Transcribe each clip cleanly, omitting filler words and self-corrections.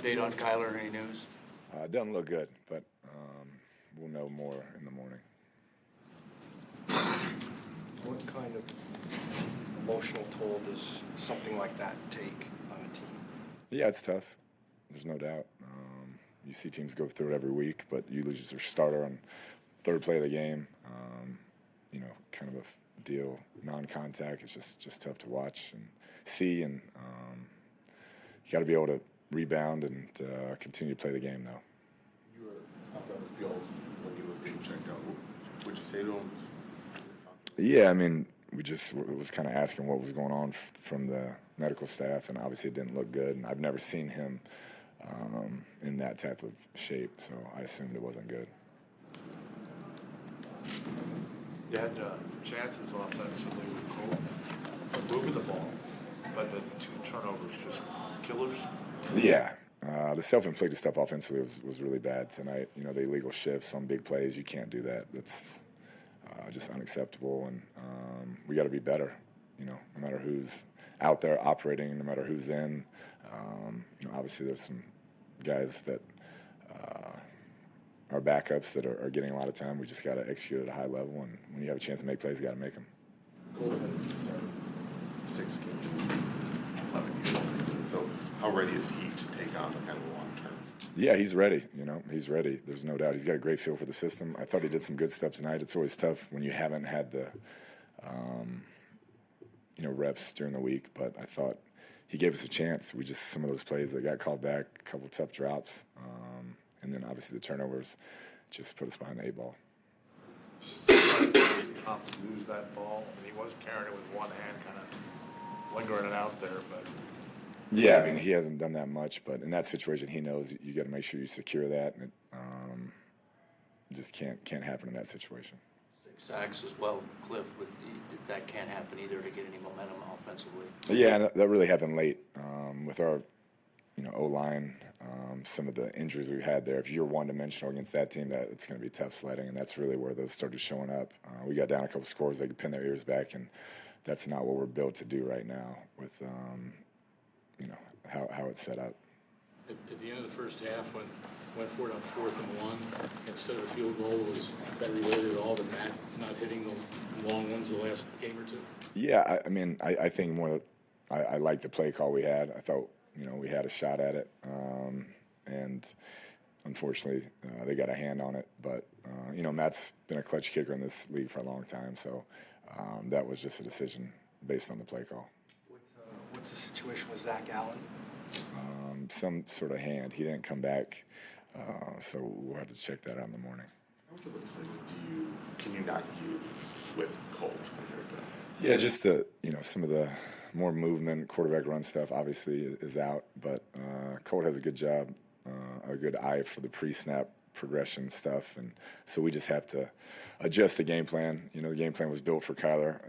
update on Kyler? Any news? It doesn't look good, but we'll know more in the morning. What kind of emotional toll does something like that take on a team? Yeah, it's tough. There's no doubt. You see teams go through it every week, but you lose your starter on third play of the game. Kind of a deal, non-contact. It's just tough to watch and see, and you got to be able to rebound and continue to play the game, though. You were up on the field when he was being checked out. Would you say to him? Yeah, I mean, we just was kind of asking what was going on from the medical staff, and obviously it didn't look good. And I've never seen him in that type of shape, so I assumed it wasn't good. You had chances offensively with Colt moving the ball, but the 2 turnovers just killers. Yeah, the self-inflicted stuff offensively was really bad tonight. The illegal shifts on big plays, you can't do that. That's just unacceptable, and we got to be better. No matter who's out there operating, no matter who's in. Obviously there's some guys that are backups that are getting a lot of time. We just got to execute at a high level, and when you have a chance to make plays, you got to make them. Colt started 6 games, 11 years. So how ready is he to take on the kind of long term? Yeah, he's ready. He's ready. There's no doubt. He's got a great feel for the system. I thought he did some good stuff tonight. It's always tough when you haven't had the, reps during the week. But I thought he gave us a chance. Some of those plays that got called back, a couple tough drops, and then obviously the turnovers just put us behind the 8 ball. Tough to lose that ball. I mean, he was carrying it with one hand, kind of lingering it out there, but. Yeah, I mean, he hasn't done that much, but in that situation, he knows you got to make sure you secure that, and it just can't happen in that situation. 6 sacks as well, Kliff. That can't happen either to get any momentum offensively. Yeah, and that really happened late with our, O-line. Some of the injuries we had there. If you're one-dimensional against that team, it's going to be tough sledding, and that's really where those started showing up. We got down a couple scores; they could pin their ears back, and that's not what we're built to do right now with. How it's set up. At the end of the first half, when went for it on 4th and 1, instead of a field goal, was that related at all to Matt not hitting the long ones the last game or two? Yeah, I think more. I like the play call we had. I thought we had a shot at it, and unfortunately they got a hand on it. But Matt's been a clutch kicker in this league for a long time, so that was just a decision based on the play call. What's the situation with Zach Allen? Some sort of hand. He didn't come back, so we'll have to check that out in the morning. How much of a play can you not use with Colt compared to? Yeah, just some of the more movement, quarterback run stuff obviously is out, but Colt has a good job, a good eye for the pre-snap progression stuff, and so we just have to adjust the game plan. The game plan was built for Kyler,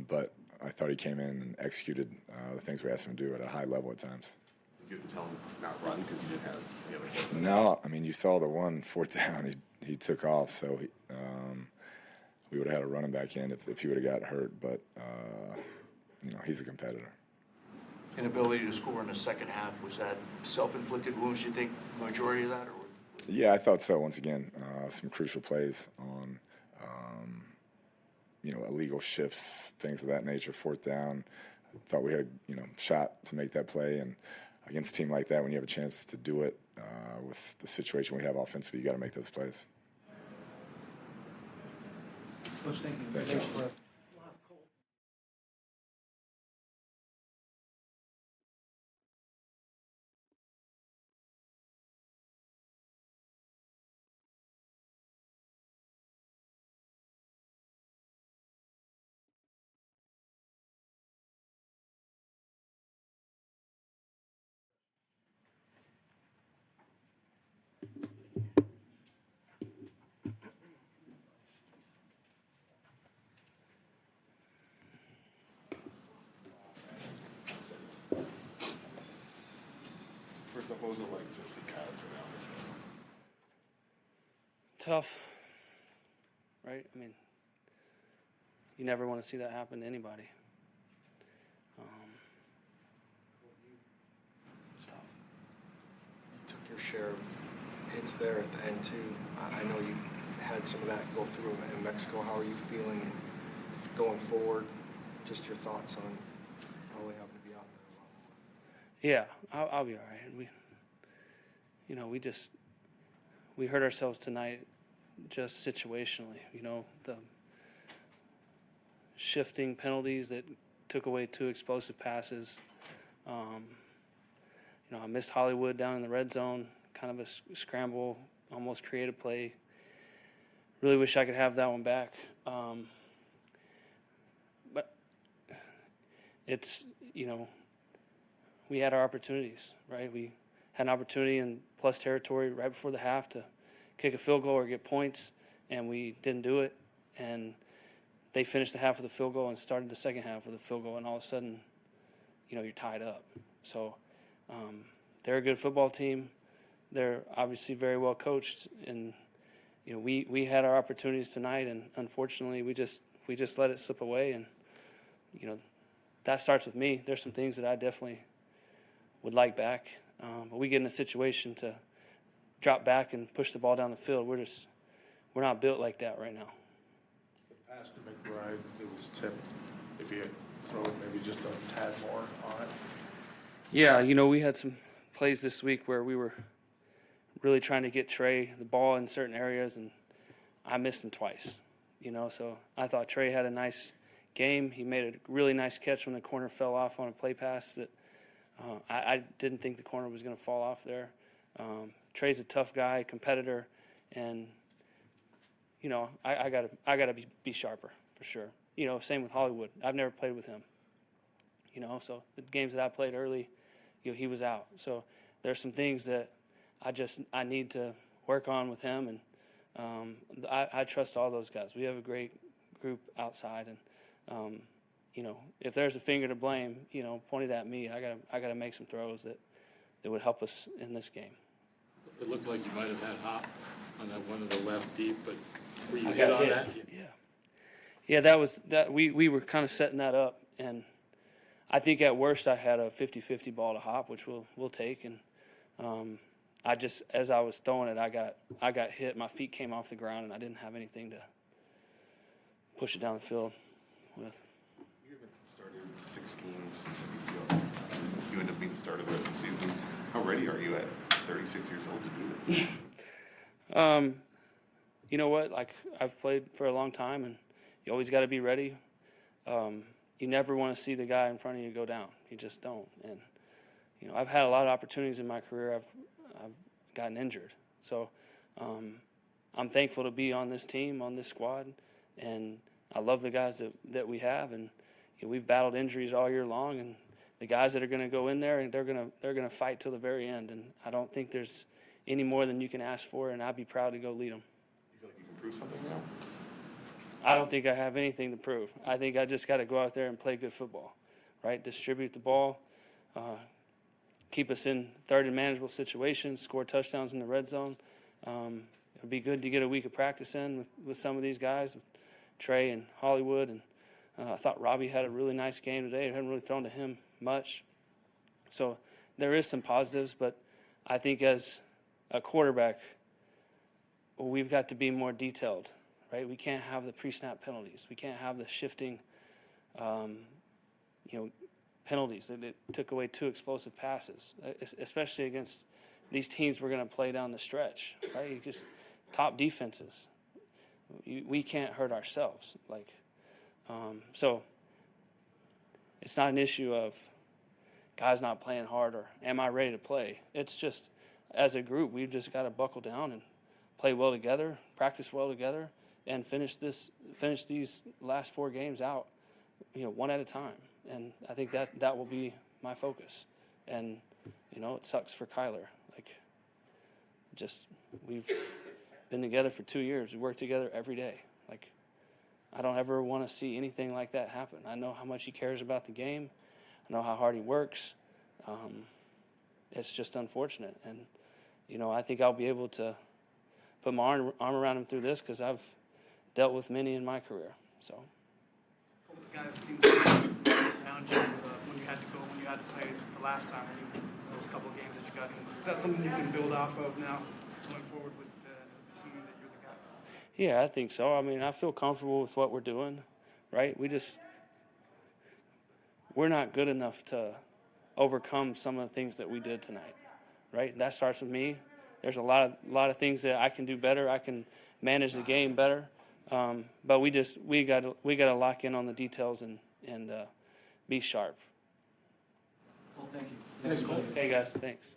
but I thought he came in and executed the things we asked him to do at a high level at times. Did you have to tell him not run because you didn't have the other? No, you saw the 4th down. He took off, so we would have had a running back in if he would have got hurt. But he's a competitor. Inability to score in the second half, was that self-inflicted wounds? You think majority of that, or? Yeah, I thought so. Once again, some crucial plays on. Illegal shifts, things of that nature, 4th down. Thought we had a shot to make that play, and against a team like that, when you have a chance to do it with the situation we have offensively, you got to make those plays. Coach, thank you. Thanks, Kliff. First off, what was it like to see Kyler go down? Tough, right? You never want to see that happen to anybody. It's tough. share of hits there at the end too. I know you had some of that go through in Mexico. How are you feeling going forward? Just your thoughts on probably having to be out there a lot more. Yeah, I'll be all right. We hurt ourselves tonight just situationally. The shifting penalties that took away 2 explosive passes. I missed Hollywood down in the red zone, kind of a scramble, almost creative play. Really wish I could have that one back. But it's, we had our opportunities, right? We had an opportunity in plus territory right before the half to kick a field goal or get points, and we didn't do it. And they finished the half with a field goal and started the second half with a field goal, and all of a sudden, you're tied up. So they're a good football team. They're obviously very well coached, and we had our opportunities tonight, and unfortunately we just let it slip away. And that starts with me. There's some things that I definitely would like back, but we get in a situation to drop back and push the ball down the field. We're not built like that right now. The pass to McBride, it was tipped. If you had thrown it maybe just a tad more on it. Yeah, we had some plays this week where we were really trying to get Trey the ball in certain areas, and I missed him twice. So I thought Trey had a nice game. He made a really nice catch when the corner fell off on a play pass that I didn't think the corner was going to fall off there. Trey's a tough guy, competitor, and I gotta be sharper for sure. Same with Hollywood. I've never played with him. So the games that I played early, he was out. So there's some things that I need to work on with him, and I trust all those guys. We have a great group outside, and if there's a finger to blame, pointed at me, I gotta make some throws that would help us in this game. It looked like you might have had Hop on that one to the left deep, but were you I hit got on hit. that? Yeah, that we were kind of setting that up, and I think at worst I had a 50-50 ball to Hop, which we'll take, and I just, as I was throwing it, I got hit. My feet came off the ground, and I didn't have anything to push it down the field with. You haven't started 6 games since you end up being the starter the rest of the season. How ready are you at 36 years old to do this? You know what? Like, I've played for a long time, and you always got to be ready. You never want to see the guy in front of you go down. You just don't. And I've had a lot of opportunities in my career. I've gotten injured, so I'm thankful to be on this team, on this squad, and I love the guys that we have. And we've battled injuries all year long, and the guys that are going to go in there, and they're going to fight till the very end. And I don't think there's any more than you can ask for, and I'd be proud to go lead them. You feel like you can prove something now? I don't think I have anything to prove. I think I just got to go out there and play good football, right? Distribute the ball, keep us in third and manageable situations, score touchdowns in the red zone. It would be good to get a week of practice in with some of these guys, with Trey and Hollywood. And I thought Robbie had a really nice game today. I haven't really thrown to him much. So there is some positives, but I think as a quarterback, we've got to be more detailed. Right, we can't have the pre-snap penalties. We can't have the shifting, penalties that it took away 2 explosive passes, especially against these teams we're going to play down the stretch. Right, just top defenses. We can't hurt ourselves. So it's not an issue of guys not playing hard or am I ready to play. It's just as a group we've just got to buckle down and play well together, practice well together, and finish these last 4 games out, one at a time. And I think that will be my focus. And it sucks for Kyler. We've been together for 2 years. We work together every day. I don't ever want to see anything like that happen. I know how much he cares about the game. I know how hard he works. It's just unfortunate. And I think I'll be able to put my arm around him through this because I've dealt with many in my career. So. What were the guys seemed around you when you had to play the last time? those couple of games that you got in. Is that something you can build off of now going forward with assuming that you're the guy? Yeah, I think so. I mean, I feel comfortable with what we're doing, right? We're not good enough to overcome some of the things that we did tonight, right? That starts with me. There's a lot of things that I can do better. I can manage the game better, but we got to lock in on the details and be sharp. Cool, thank you. Hey guys, thanks.